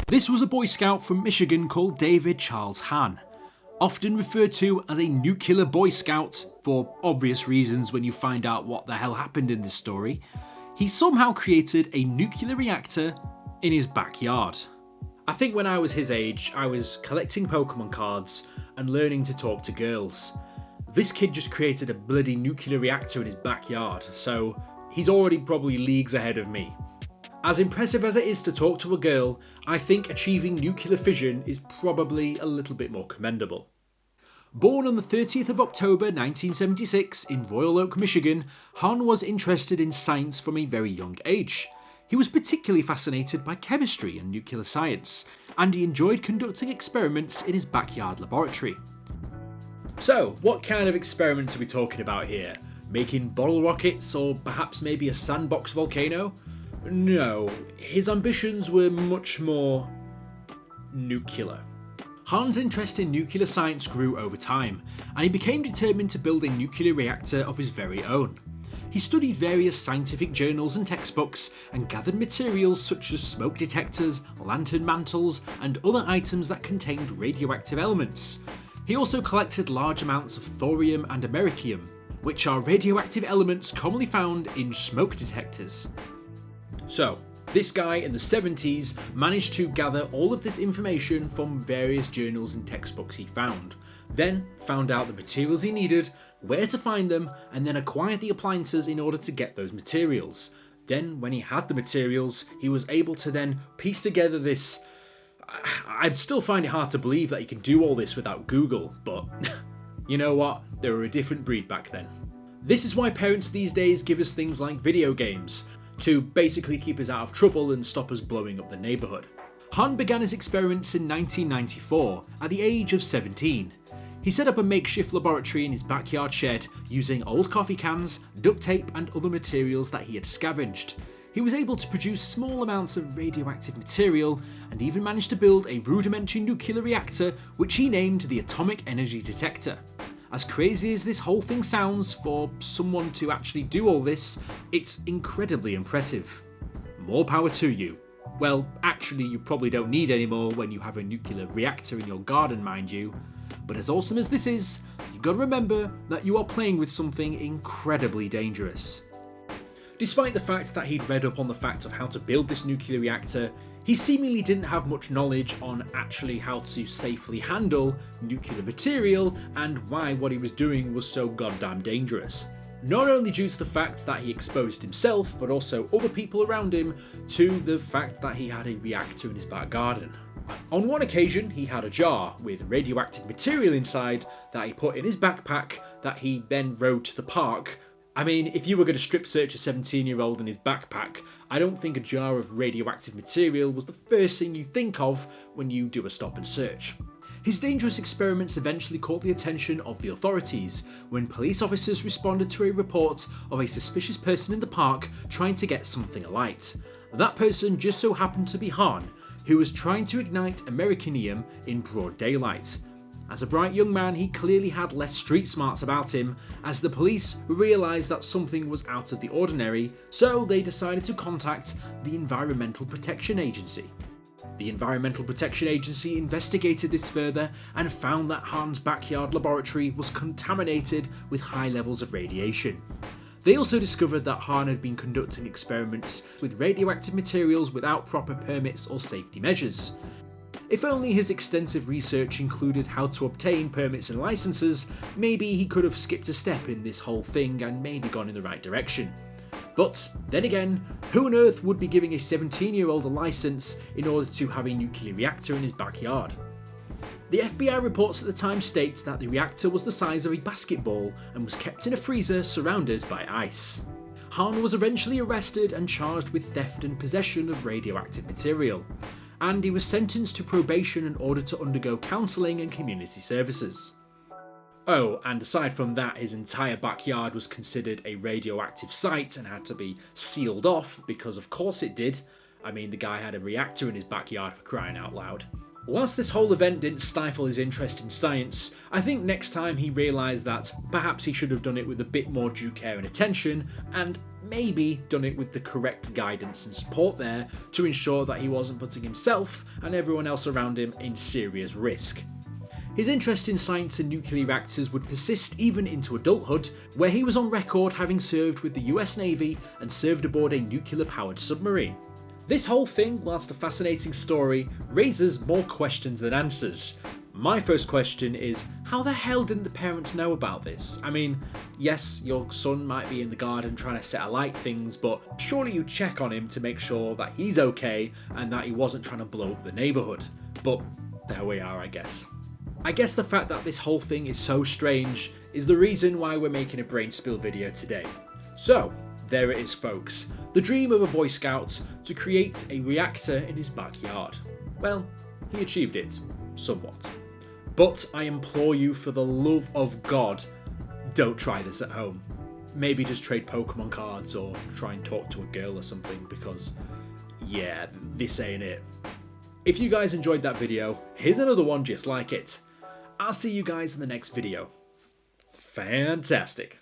This was a Boy Scout from Michigan called David Charles Hahn, often referred to as a nuclear Boy Scout for obvious reasons when you find out what the hell happened in this story. He somehow created a nuclear reactor in his backyard. I think when I was his age, I was collecting Pokemon cards and learning to talk to girls. This kid just created a bloody nuclear reactor in his backyard, so he's already probably leagues ahead of me. As impressive as it is to talk to a girl, I think achieving nuclear fission is probably a little bit more commendable. Born on the 30th of October 1976 in Royal Oak, Michigan, Hahn was interested in science from a very young age. He was particularly fascinated by chemistry and nuclear science, and he enjoyed conducting experiments in his backyard laboratory. So, what kind of experiments are we talking about here? Making bottle rockets, or perhaps maybe a sandbox volcano? No, his ambitions were much more nuclear. Hahn's interest in nuclear science grew over time, and he became determined to build a nuclear reactor of his very own. He studied various scientific journals and textbooks and gathered materials such as smoke detectors, lantern mantles, and other items that contained radioactive elements. He also collected large amounts of thorium and americium, which are radioactive elements commonly found in smoke detectors. So, this guy in the 70s managed to gather all of this information from various journals and textbooks he found, then found out the materials he needed, where to find them, and then acquired the appliances in order to get those materials. Then, when he had the materials, he was able to then piece together this... I'd still find it hard to believe that he can do all this without Google, but you know what? They were a different breed back then. This is why parents these days give us things like video games, to basically keep us out of trouble and stop us blowing up the neighbourhood. Hahn began his experiments in 1994, at the age of 17. He set up a makeshift laboratory in his backyard shed using old coffee cans, duct tape and other materials that he had scavenged. He was able to produce small amounts of radioactive material and even managed to build a rudimentary nuclear reactor which he named the Atomic Energy Detector. As crazy as this whole thing sounds, for someone to actually do all this, it's incredibly impressive. More power to you. Well, actually you probably don't need any more when you have a nuclear reactor in your garden, mind you. But as awesome as this is, you've got to remember that you are playing with something incredibly dangerous. Despite the fact that he'd read up on the fact of how to build this nuclear reactor, he seemingly didn't have much knowledge on actually how to safely handle nuclear material and why what he was doing was so goddamn dangerous. Not only due to the fact that he exposed himself, but also other people around him to the fact that he had a reactor in his back garden. On one occasion, he had a jar with radioactive material inside that he put in his backpack that he then rode to the park. I mean, if you were going to strip search a 17-year-old in his backpack, I don't think a jar of radioactive material was the first thing you think of when you do a stop and search. His dangerous experiments eventually caught the attention of the authorities when police officers responded to a report of a suspicious person in the park trying to get something alight. That person just so happened to be Hahn, who was trying to ignite americium in broad daylight. As a bright young man, he clearly had less street smarts about him, as the police realised that something was out of the ordinary, so they decided to contact the Environmental Protection Agency. The Environmental Protection Agency investigated this further and found that Hahn's backyard laboratory was contaminated with high levels of radiation. They also discovered that Hahn had been conducting experiments with radioactive materials without proper permits or safety measures. If only his extensive research included how to obtain permits and licenses, maybe he could have skipped a step in this whole thing and maybe gone in the right direction. But then again, who on earth would be giving a 17-year-old a license in order to have a nuclear reactor in his backyard? The FBI reports at the time states that the reactor was the size of a basketball and was kept in a freezer surrounded by ice. Hahn was eventually arrested and charged with theft and possession of radioactive material, and he was sentenced to probation in order to undergo counselling and community services. Oh, and aside from that, his entire backyard was considered a radioactive site and had to be sealed off, because of course it did. I mean, the guy had a reactor in his backyard, for crying out loud. Whilst this whole event didn't stifle his interest in science, I think next time he realised that perhaps he should have done it with a bit more due care and attention, and maybe done it with the correct guidance and support there to ensure that he wasn't putting himself and everyone else around him in serious risk. His interest in science and nuclear reactors would persist even into adulthood, where he was on record having served with the US Navy and served aboard a nuclear-powered submarine. This whole thing, whilst a fascinating story, raises more questions than answers. My first question is, how the hell didn't the parents know about this? I mean, yes, your son might be in the garden trying to set alight things, but surely you'd check on him to make sure that he's okay and that he wasn't trying to blow up the neighbourhood. But there we are, I guess. I guess the fact that this whole thing is so strange is the reason why we're making a Brainspill video today. So, there it is folks, the dream of a Boy Scout to create a reactor in his backyard. Well, he achieved it, somewhat. But I implore you, for the love of God, don't try this at home. Maybe just trade Pokemon cards or try and talk to a girl or something, because yeah, this ain't it. If you guys enjoyed that video, here's another one just like it. I'll see you guys in the next video. Fantastic.